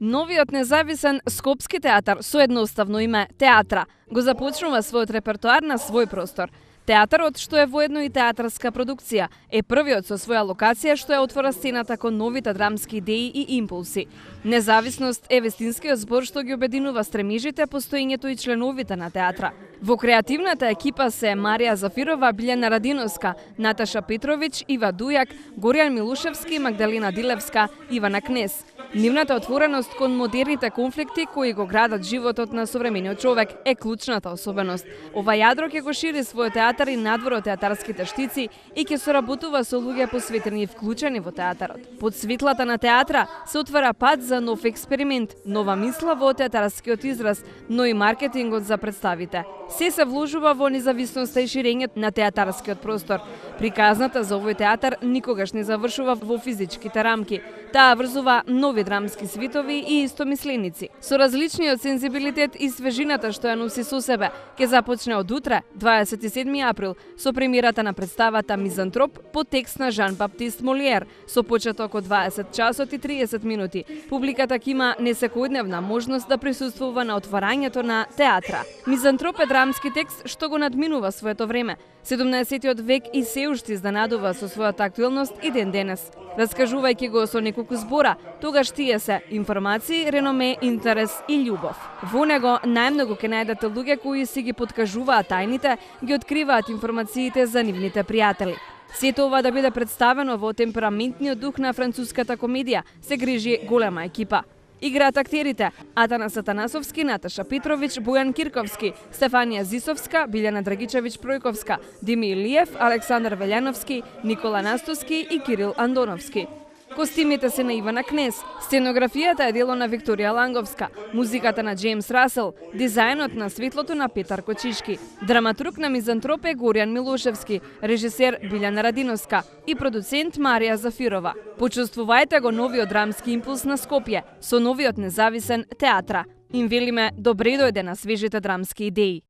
Новиот независен Скопски театар со едноставно име Театра го започнува својот репертоар на свој простор. Театарот, што е воедно и театарска продукција, е првиот со своја локација што ја отвора сцената кон новите драмски идеи и импулси. Независност е вестинскиот збор што ги обединува стремижите, постоењето и членовите на театра. Во креативната екипа се Марија Зафирова, Билјана Радиновска, Наташа Петровиќ, Ива Дујак, Горијан Милушевски, Магдалина Дилевска, Ивана Кнез. Нивната отвореност кон модерните конфликти кои го градат животот на современиот човек е клучната особеност. Ова јадро ќе го шири својот театар и надвор од театарските штици и ќе соработува со луѓе посветени и вклучени во театарот. Под светлата на театра се отвара пат за нов експеримент, нова мисла во театарскиот израз, но и маркетингот за представите. Се вложува во независноста и ширењето на театарскиот простор. Приказната за овој театар никогаш не завршува во физичките рамки. Таа врзува нови драмски свитови и истомисленици. Со различниот сензибилитет и свежината што ја носи со себе, ќе започне од утре, 27 април, со премиерата на представата Мизантроп по текст на Жан-Баптист Молиер, со почеток од 20 часот и 30 минути. Публиката ќе има несекојдневна можност да присуствува на отварањето на театра. Мизантроп е драмски текст што го надминува своето време. 17-тиот век и се уште изненадува со својата актуелност и ден денес. Раскажувајќи го со неколку збора, тогаш тие се информации, реноме, интерес и љубов. Во него најмногу ќе најдете луѓе кои си ги подкажуваат тајните, ги откриваат информациите за нивните пријатели. Сето ова да биде представено во темпераментниот дух на француската комедија, се грижи голема екипа. Играат актерите Атанас Атанасовски, Наташа Петровиќ, Бојан Кирковски, Стефанија Зисовска, Билјана Драгичевиќ Пројковска, Дими Илиев, Александар Велјановски, Никола Настоски и Кирил Андоновски. Костимите се на Ивана Кнез, сценографијата е дело на Викторија Ланговска, музиката на Джеймс Расел, дизајнот на светлото на Петар Кочишки, драматург на Мизантроп е Горијан Милушевски, режисер Билјана Радиновска и продуцент Марија Зафирова. Почувствувајте го новиот драмски импулс на Скопје со новиот независен Театра. Им велиме добре дојде на свежите драмски идеи.